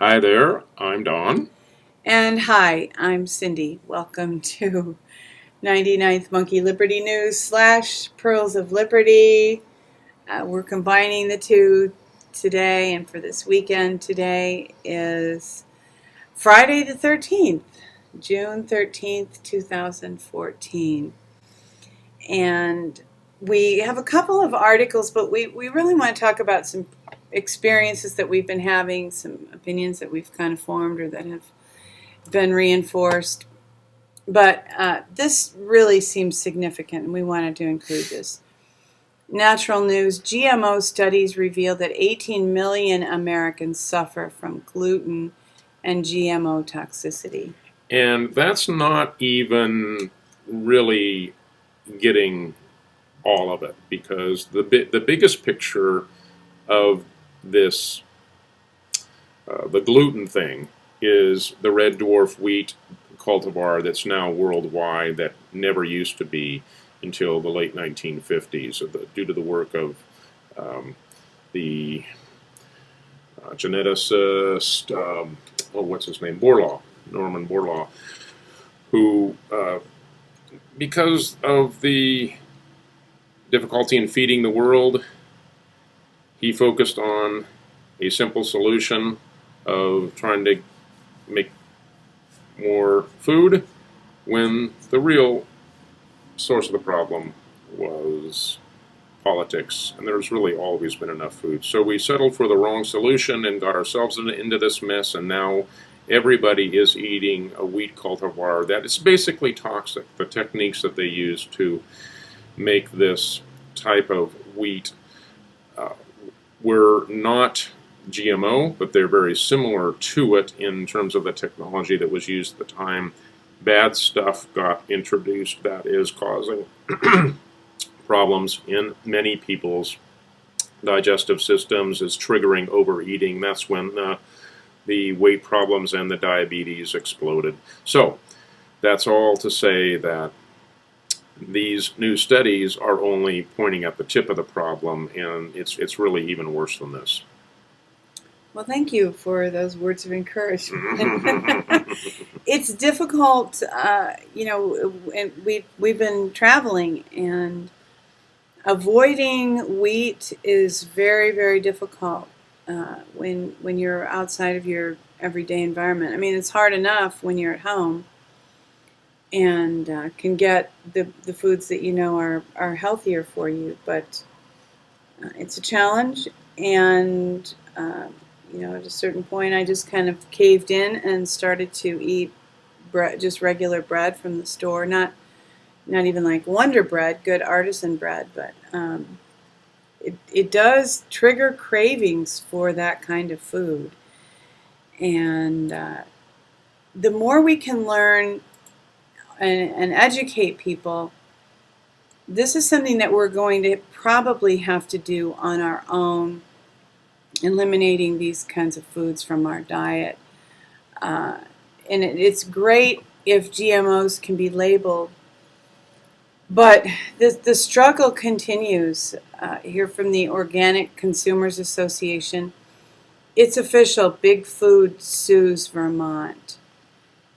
Hi there, I'm Don. And hi, I'm Cindy. Welcome to 99th Monkey Liberty News / Pearls of Liberty. We're combining the two today, and for this weekend, today is Friday the 13th, June 13th, 2014. And we have a couple of articles, but we really want to talk about some experiences that we've been having, some opinions that we've kind of formed or that have been reinforced. But this really seems significant, and we wanted to include this. Natural News: GMO studies reveal that 18 million Americans suffer from gluten and GMO toxicity. And that's not even really getting all of it because the biggest picture of this, the gluten thing, is the red dwarf wheat cultivar that's now worldwide that never used to be until the late 1950s due to the work of the geneticist, what's his name, Norman Borlaug, who, because of the difficulty in feeding the world, he focused on a simple solution of trying to make more food when the real source of the problem was politics, and there's really always been enough food. So we settled for the wrong solution and got ourselves into this mess, and now everybody is eating a wheat cultivar that is basically toxic. The techniques that they use to make this type of wheat were not GMO, but they're very similar to it in terms of the technology that was used at the time. Bad stuff got introduced that is causing problems in many people's digestive systems, is triggering overeating. That's when the weight problems and the diabetes exploded. So that's all to say that these new studies are only pointing at the tip of the problem, and it's really even worse than this. Well, thank you for those words of encouragement. It's difficult, and we've been traveling, and avoiding wheat is very, very difficult when you're outside of your everyday environment. I mean, it's hard enough when you're at home and can get the foods that you know are healthier for you, but it's a challenge. And at a certain point, I just kind of caved in and started to eat bread, just regular bread from the store, not even like Wonder Bread, good artisan bread, but it does trigger cravings for that kind of food. And the more we can learn and educate people, this is something that we're going to probably have to do on our own, eliminating these kinds of foods from our diet. And it's great if GMOs can be labeled, but the struggle continues. Here from the Organic Consumers Association, it's official, Big Food sues Vermont.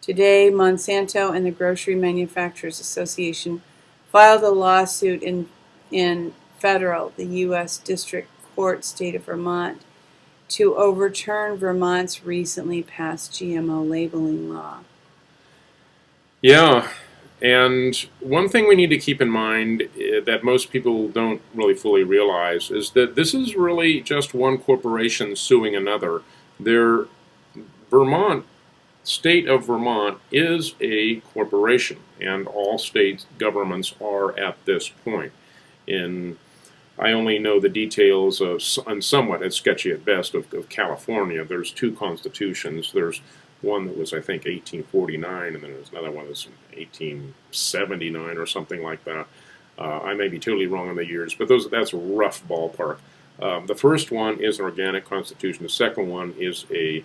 Today, Monsanto and the Grocery Manufacturers Association filed a lawsuit in federal, the U.S. District Court, state of Vermont, to overturn Vermont's recently passed GMO labeling law. Yeah, and one thing we need to keep in mind that most people don't really fully realize is that this is really just one corporation suing another. Vermont, state of Vermont, is a corporation, and all state governments are at this point. I only know the details of, and somewhat it's sketchy at best, of California. There's two constitutions. There's one that was, I think, 1849, and then there's another one that's 1879 or something like that. I may be totally wrong on the years, but that's a rough ballpark. The first one is an organic constitution. The second one is a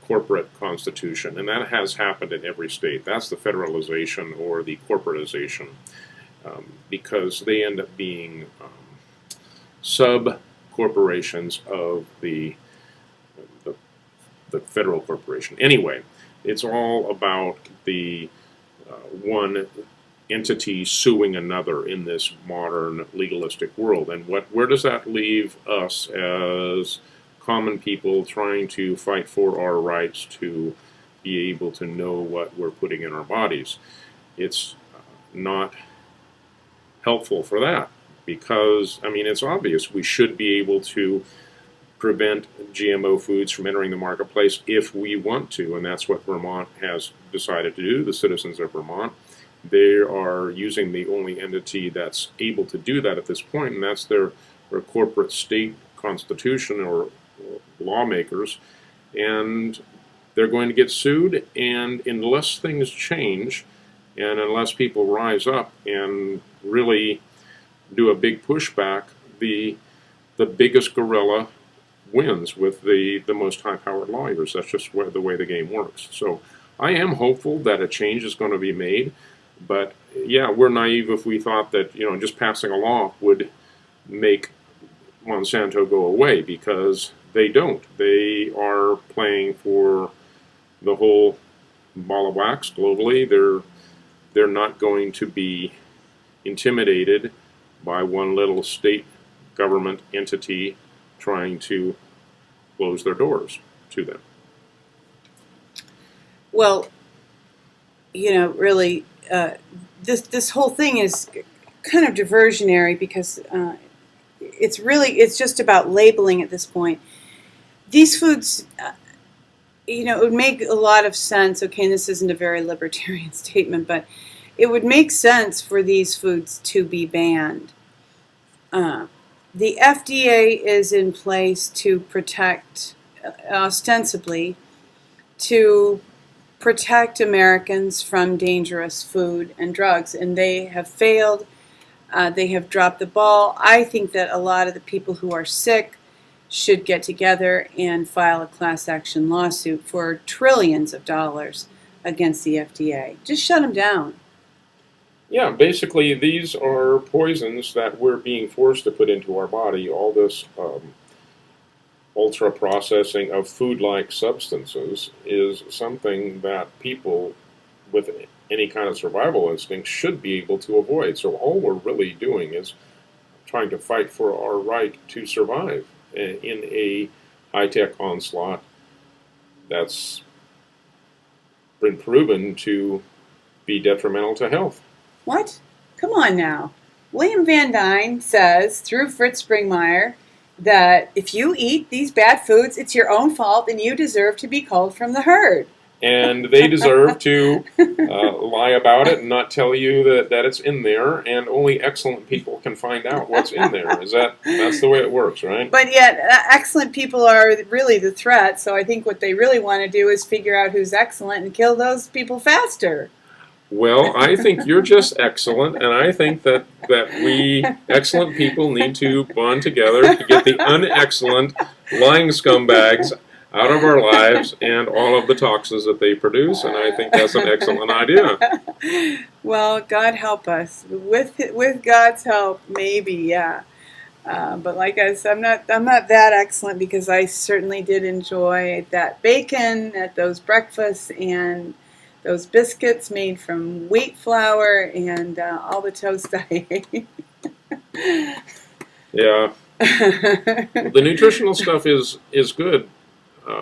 corporate constitution, and that has happened in every state. That's the federalization or the corporatization, because they end up being sub corporations of the the federal corporation. Anyway, it's all about the one entity suing another in this modern legalistic world. And where does that leave us as common people trying to fight for our rights to be able to know what we're putting in our bodies? It's not helpful for that, because, I mean, it's obvious we should be able to prevent GMO foods from entering the marketplace if we want to, and that's what Vermont has decided to do, the citizens of Vermont. They are using the only entity that's able to do that at this point, and that's their corporate state constitution or lawmakers, and they're going to get sued, and unless things change, and unless people rise up and really do a big pushback, the biggest gorilla wins with the most high-powered lawyers. That's just the way the game works. So I am hopeful that a change is going to be made, but yeah, we're naive if we thought that, you know, just passing a law would make Monsanto go away, because they don't. They are playing for the whole ball of wax globally. They're not going to be intimidated by one little state government entity trying to close their doors to them. Well, you know, really, this whole thing is kind of diversionary, because it's just about labeling at this point. These foods, you know, it would make a lot of sense. Okay, and this isn't a very libertarian statement, but it would make sense for these foods to be banned. The FDA is in place to protect, ostensibly, to protect Americans from dangerous food and drugs, and they have failed. They have dropped the ball. I think that a lot of the people who are sick should get together and file a class action lawsuit for trillions of dollars against the FDA. Just shut them down. Yeah, basically these are poisons that we're being forced to put into our body. All this ultra processing of food-like substances is something that people with any kind of survival instinct should be able to avoid. So all we're really doing is trying to fight for our right to survive in a high-tech onslaught that's been proven to be detrimental to health. What? Come on now. William Van Dyne says, through Fritz Springmeier, that if you eat these bad foods, it's your own fault and you deserve to be culled from the herd. And they deserve to lie about it and not tell you that it's in there, and only excellent people can find out what's in there. That's the way it works, right? But yet, excellent people are really the threat, so I think what they really want to do is figure out who's excellent and kill those people faster. Well, I think you're just excellent, and I think that we excellent people need to bond together to get the unexcellent, lying scumbags out of our lives and all of the toxins that they produce, and I think that's an excellent idea. Well, God help us. With God's help, maybe, yeah. But like I said, I'm not that excellent, because I certainly did enjoy that bacon at those breakfasts and those biscuits made from wheat flour and all the toast I ate. Yeah. The nutritional stuff is good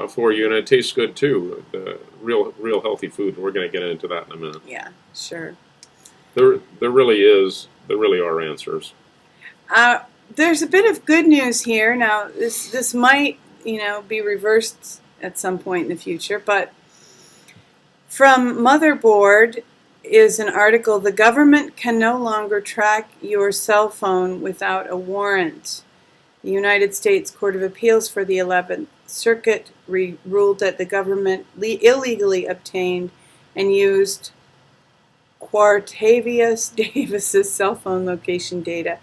for you, and it tastes good too. The real healthy food. We're going to get into that in a minute. Yeah, sure. There really are answers. There's a bit of good news here. Now, this might, be reversed at some point in the future, but from Motherboard is an article, "The government can no longer track your cell phone without a warrant." The United States Court of Appeals for the 11th Circuit ruled that the government illegally obtained and used Quartavius Davis's cell phone location data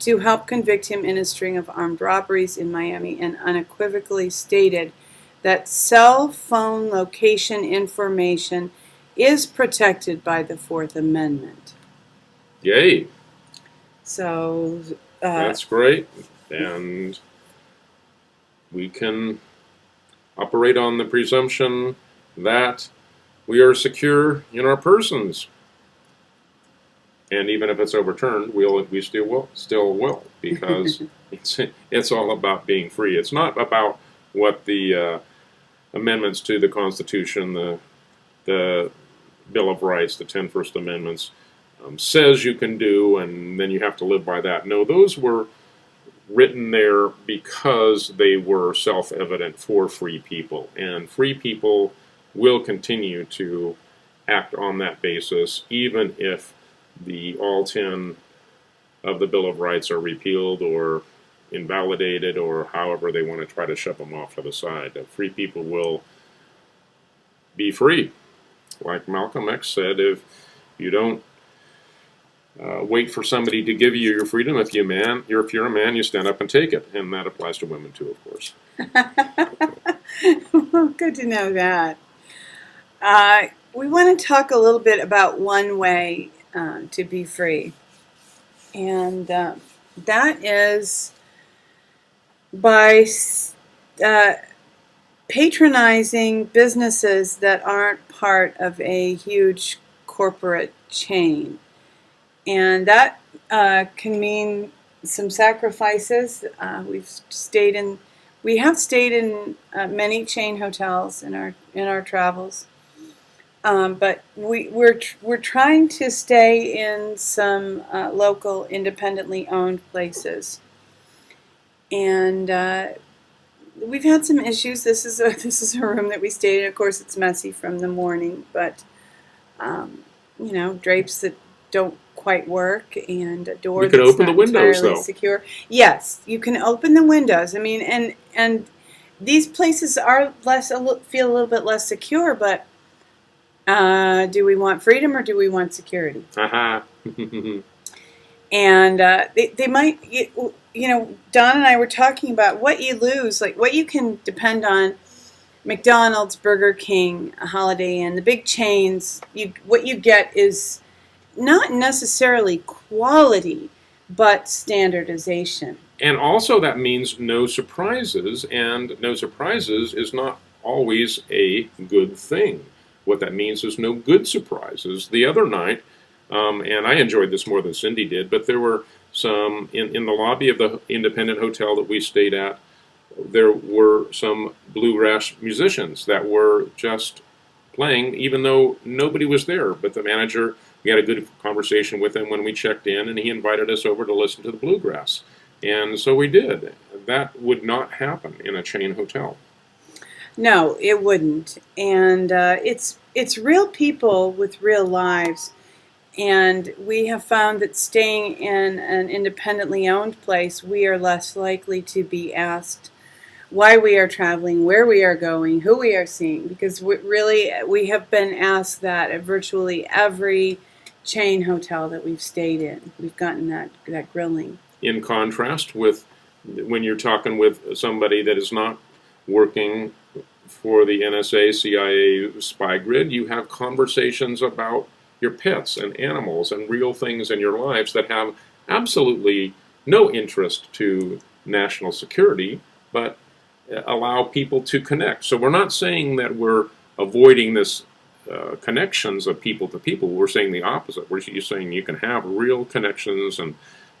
to help convict him in a string of armed robberies in Miami, and unequivocally stated that cell phone location information is protected by the Fourth Amendment. Yay! So that's great, and we can operate on the presumption that we are secure in our persons. And even if it's overturned, we still will, because it's all about being free. It's not about what the amendments to the Constitution, the Bill of Rights, the 10 First Amendments says you can do, and then you have to live by that. No, those were written there because they were self-evident for free people, and free people will continue to act on that basis, even if all 10 of the Bill of Rights are repealed or invalidated, or however they want to try to shove them off to the side. Free people will be free. Like Malcolm X said, if you don't wait for somebody to give you your freedom, if you're a man, you stand up and take it. And that applies to women too, of course. Well, good to know that. We want to talk a little bit about one way to be free, and that is by patronizing businesses that aren't part of a huge corporate chain. And that can mean some sacrifices. We have stayed in many chain hotels in our travels. But we're trying to stay in some local, independently owned places, and we've had some issues. This is a room that we stayed in. Of course, it's messy from the morning, but drapes that don't quite work, and a door you can that's open not the windows, entirely though. secure. Yes, you can open the windows. I mean, and these places are feel a little bit less secure, but. Do we want freedom or do we want security? And they might, Don and I were talking about what you lose, like what you can depend on. McDonald's, Burger King, a Holiday Inn, the big chains. What you get is not necessarily quality, but standardization. And also that means no surprises, and no surprises is not always a good thing. What that means is no good surprises. The other night, and I enjoyed this more than Cindy did, but there were some, in the lobby of the independent hotel that we stayed at, there were some bluegrass musicians that were just playing, even though nobody was there. But the manager, we had a good conversation with him when we checked in, and he invited us over to listen to the bluegrass. And so we did. That would not happen in a chain hotel. No, it wouldn't. And it's real people with real lives. And we have found that staying in an independently owned place, we are less likely to be asked why we are traveling, where we are going, who we are seeing. Because we have been asked that at virtually every chain hotel that we've stayed in. We've gotten that grilling. In contrast with when you're talking with somebody that is not working for the NSA, CIA spy grid, you have conversations about your pets and animals and real things in your lives that have absolutely no interest to national security, but allow people to connect. So we're not saying that we're avoiding this connections of people to people. We're saying the opposite. We're saying you can have real connections and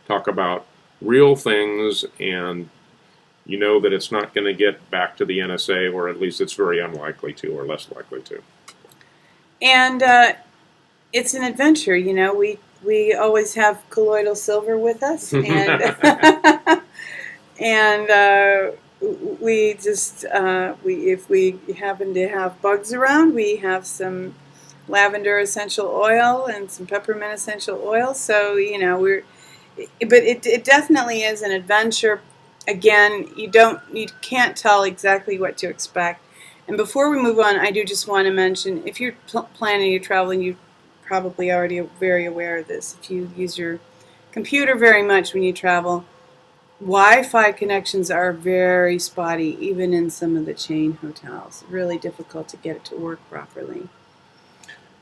talk about real things, and you know that it's not going to get back to the NSA, or at least it's very unlikely to, or less likely to. And it's an adventure, We always have colloidal silver with us, and and we just if we happen to have bugs around, we have some lavender essential oil and some peppermint essential oil. So but it definitely is an adventure. Again, you can't tell exactly what to expect. And before we move on, I do just want to mention, if you're planning your traveling, you probably already very aware of this. If you use your computer very much when you travel, Wi-Fi connections are very spotty, even in some of the chain hotels. Really difficult to get it to work properly.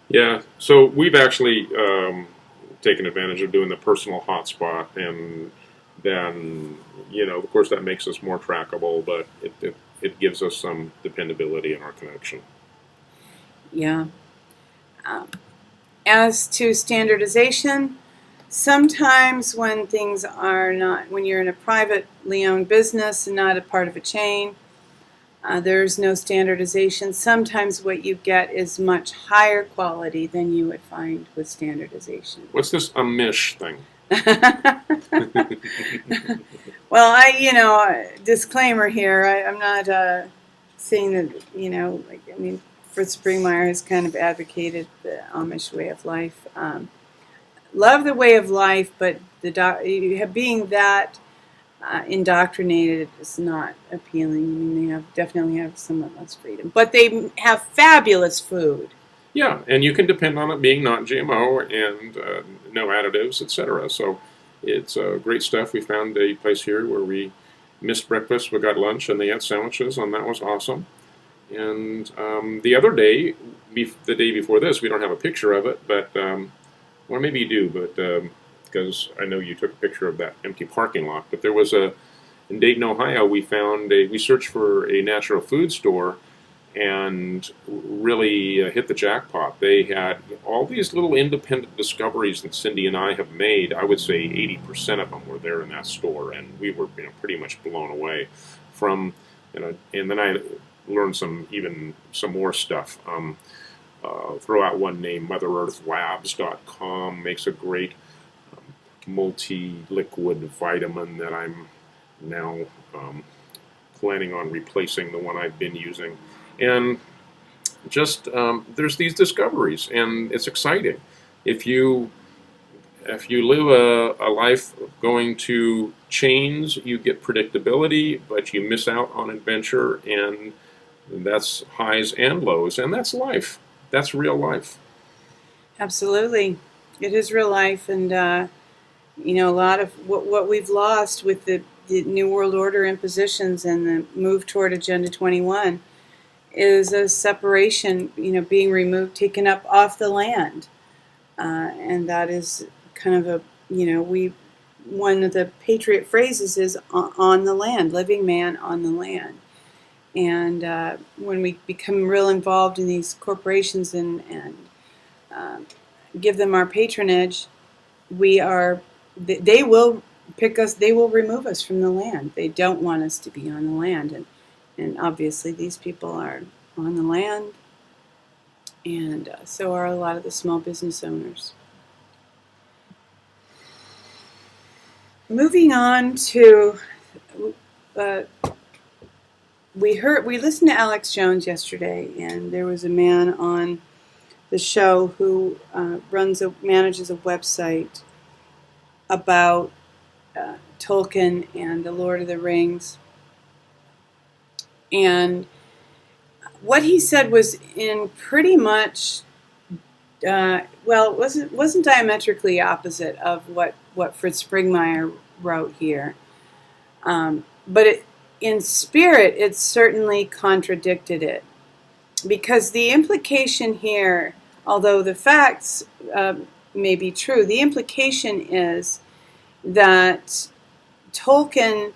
Yeah, so we've actually taken advantage of doing the personal hotspot, and then, of course that makes us more trackable, but it gives us some dependability in our connection. Yeah. Um, as to standardization, sometimes when things are not, when you're in a privately owned business and not a part of a chain, there's no standardization. Sometimes what you get is much higher quality than you would find with standardization. What's this Amish thing? Well, disclaimer here. I'm not saying that, Fritz Springmeier has kind of advocated the Amish way of life. Love the way of life, but being that indoctrinated is not appealing. I mean, they definitely have somewhat less freedom, but they have fabulous food. Yeah, and you can depend on it being not GMO and no additives, etc. So it's great stuff. We found a place here where we missed breakfast, we got lunch, and they had sandwiches, and that was awesome. And the other day, the day before this, we don't have a picture of it, but well, maybe you do, but because I know you took a picture of that empty parking lot. But there was in Dayton, Ohio, we searched for a natural food store and really hit the jackpot. They had all these little independent discoveries that Cindy and I have made. I would say 80% of them were there in that store, and we were pretty much blown away from, and then I learned some more stuff. Throw out one name, MotherEarthLabs.com makes a great multi-liquid vitamin that I'm now planning on replacing the one I've been using. And just there's these discoveries, and it's exciting. If you live a life going to chains, you get predictability, but you miss out on adventure, and that's highs and lows, and that's life. That's real life. Absolutely. It is real life, and a lot of what we've lost with the New World Order impositions and the move toward Agenda 21 is a separation, being removed, taken up off the land. And that is kind of one of the patriot phrases is on the land, living man on the land. And when we become real involved in these corporations and give them our patronage, they will pick us, they will remove us from the land. They don't want us to be on the land. And obviously these people are on the land, and so are a lot of the small business owners. Moving on to... We listened to Alex Jones yesterday, and there was a man on the show who manages a website about Tolkien and the Lord of the Rings. And what he said was in pretty much, it wasn't diametrically opposite of what Fritz Springmeier wrote here. But in spirit, it certainly contradicted it. Because the implication here, although the facts may be true, the implication is that Tolkien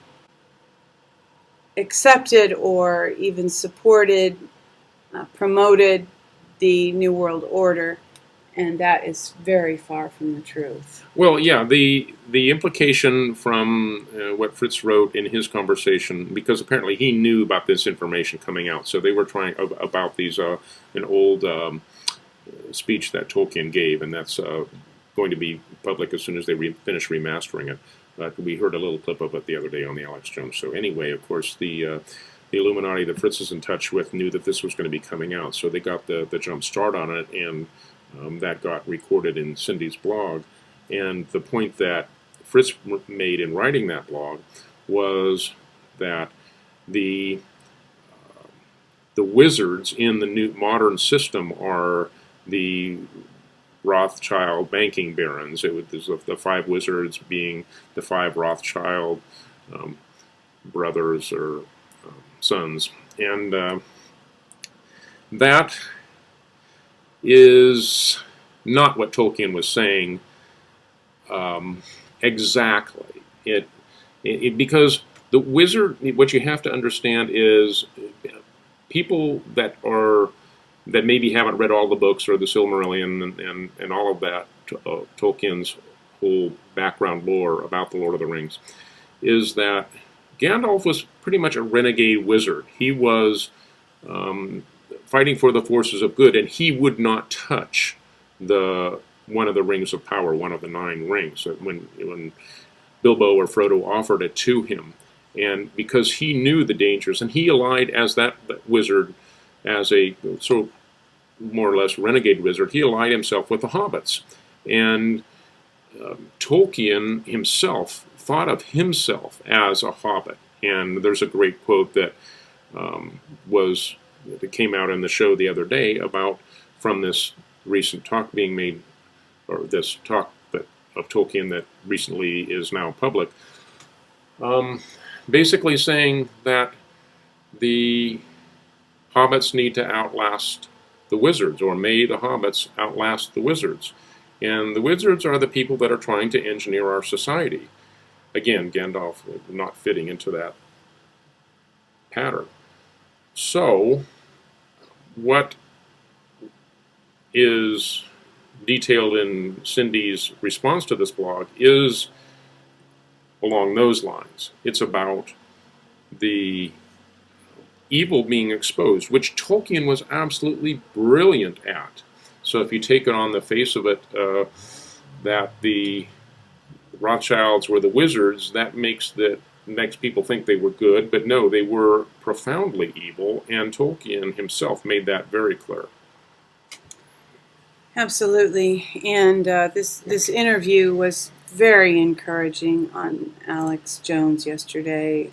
accepted or even supported, promoted the New World Order, and that is very far from the truth. Well, yeah, the implication from what Fritz wrote in his conversation, because apparently he knew about this information coming out, so they were trying about these an old speech that Tolkien gave, and that's going to be public as soon as they finish remastering it. We heard a little clip of it the other day on the Alex Jones show. Anyway, of course, the Illuminati that Fritz is in touch with knew that this was going to be coming out, so they got the jump start on it, and that got recorded in Cindy's blog. And the point that Fritz made in writing that blog was that the wizards in the new modern system are the Rothschild banking barons. It was the five wizards being the five Rothschild brothers or sons, and that is not what Tolkien was saying exactly. Because The wizard, what you have to understand is people that maybe haven't read all the books or the Silmarillion and all of that, Tolkien's whole background lore about the Lord of the Rings, is that Gandalf was pretty much a renegade wizard. He was fighting for the forces of good, and he would not touch one of the rings of power, one of the 9 rings. When Bilbo or Frodo offered it to him, and because he knew the dangers, and he allied as that wizard, as a sort of more or less renegade wizard, he allied himself with the hobbits. And Tolkien himself thought of himself as a hobbit. And there's a great quote that that came out in the show the other day from this recent talk being made, or this talk of Tolkien that recently is now public, basically saying that the hobbits need to outlast the wizards, or may the hobbits outlast the wizards. And the wizards are the people that are trying to engineer our society. Again, Gandalf not fitting into that pattern. So, what is detailed in Cindy's response to this blog is along those lines. It's about the evil being exposed, which Tolkien was absolutely brilliant at. So if you take it on the face of it, that the Rothschilds were the wizards, that makes people think they were good, but no, they were profoundly evil, and Tolkien himself made that very clear. Absolutely, and this interview was very encouraging on Alex Jones yesterday.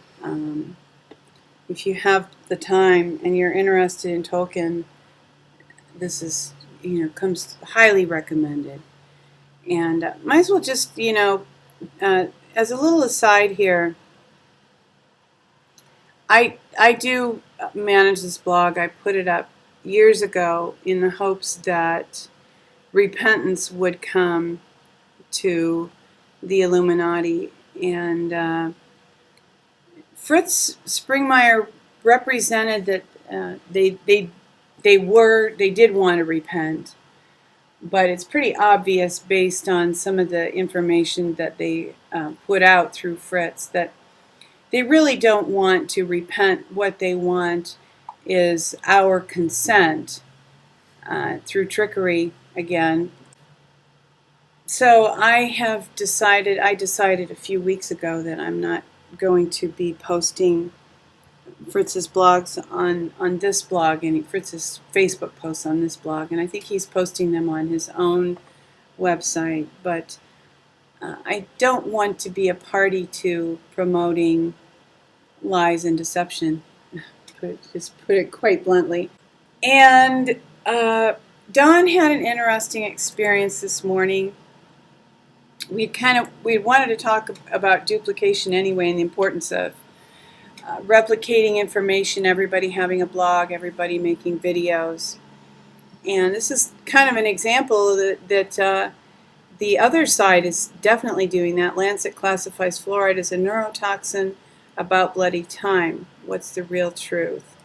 If you have the time and you're interested in Tolkien, this is comes highly recommended. And might as well just as a little aside here, I do manage this blog. I put it up years ago in the hopes that repentance would come to the Illuminati, and Fritz Springmeier represented that they did want to repent, but it's pretty obvious based on some of the information that they put out through Fritz that they really don't want to repent. What they want is our consent through trickery again. So I decided a few weeks ago that I'm not going to be posting Fritz's blogs on this blog, and Fritz's Facebook posts on this blog, and I think he's posting them on his own website, but I don't want to be a party to promoting lies and deception, just put it quite bluntly. And Don had an interesting experience this morning. We wanted to talk about duplication anyway, and the importance of replicating information, everybody having a blog, everybody making videos. And this is kind of an example that the other side is definitely doing that. Lancet classifies fluoride as a neurotoxin. About bloody time. What's the real truth?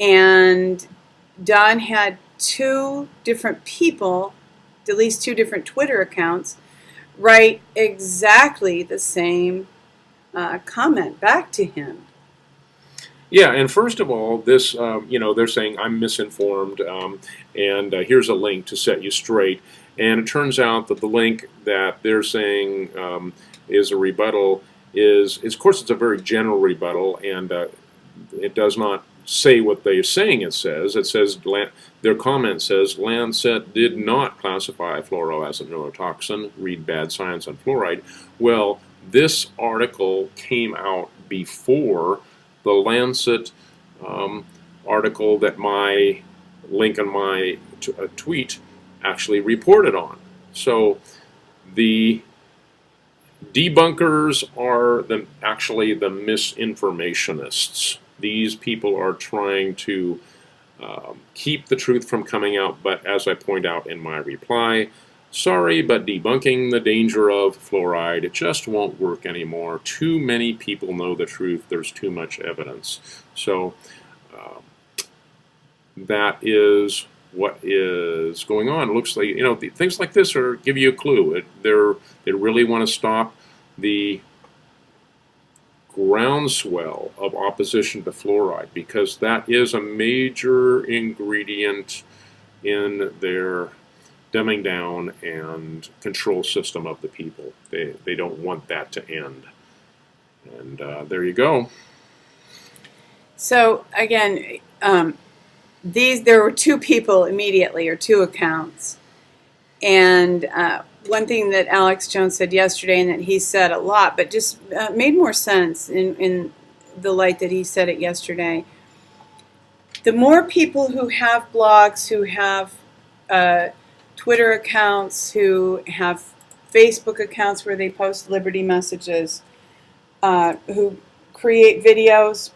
And Don had 2 different people, at least 2 different Twitter accounts, write exactly the same comment back to him. Yeah, and first of all, this, they're saying I'm misinformed, and here's a link to set you straight. And it turns out that the link that they're saying is a rebuttal of course, it's a very general rebuttal, and it does not say what they're saying it says. It says, their comment says, Lancet did not classify fluoro as a neurotoxin, read Bad Science on Fluoride. Well, this article came out before the Lancet article that my link on my tweet actually reported on. So the debunkers are actually the misinformationists. These people are trying to keep the truth from coming out, but as I point out in my reply, Sorry, but debunking the danger of fluoride, it just won't work anymore. Too many people know the truth. There's too much evidence. So that is what is going on. It looks like, things like this give you a clue. They really want to stop the groundswell of opposition to fluoride, because that is a major ingredient in their dumbing down and control system of the people. They don't want that to end. And there you go. So again, there were two people immediately, or two accounts. And one thing that Alex Jones said yesterday, and that he said a lot, but just made more sense in the light that he said it yesterday. The more people who have blogs, who have Twitter accounts, who have Facebook accounts where they post liberty messages, who create videos,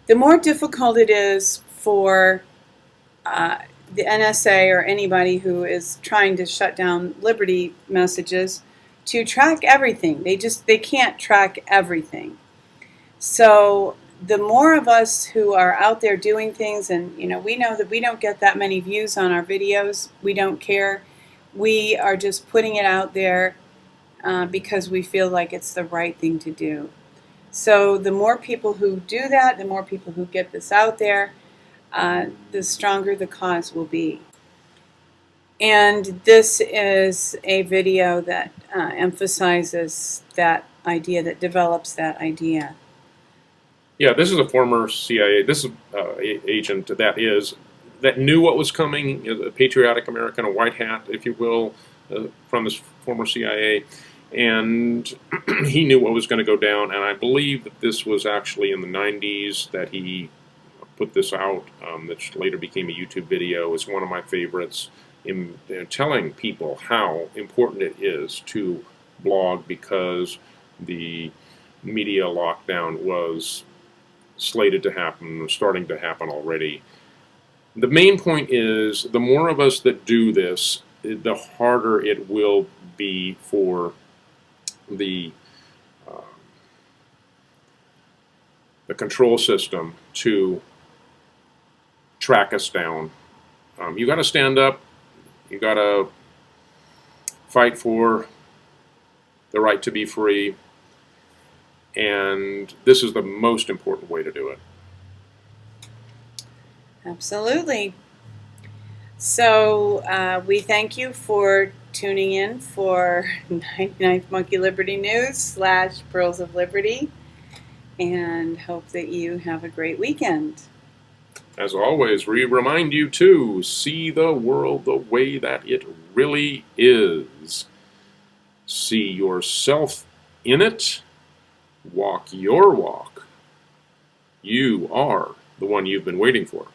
the more difficult it is for the NSA or anybody who is trying to shut down liberty messages to track everything. They can't track everything. So the more of us who are out there doing things, and we know that we don't get that many views on our videos, we don't care. We are just putting it out there because we feel like it's the right thing to do. So the more people who do that, the more people who get this out there, the stronger the cause will be. And this is a video that emphasizes that idea, that develops that idea. Yeah, this is a former CIA. This is agent that knew what was coming. A patriotic American, a white hat, if you will, from this former CIA, and he knew what was going to go down. And I believe that this was actually in the 90s that he put this out, that later became a YouTube video. It's one of my favorites in telling people how important it is to blog, because the media lockdown was slated to happen, or starting to happen already. The main point is, the more of us that do this, the harder it will be for the control system to track us down. You got to stand up. You got to fight for the right to be free. And this is the most important way to do it. Absolutely. So we thank you for tuning in for 99th Monkey Liberty News / Pearls of Liberty, and hope that you have a great weekend. As always, we remind you to see the world the way that it really is. See yourself in it. Walk your walk. You are the one you've been waiting for.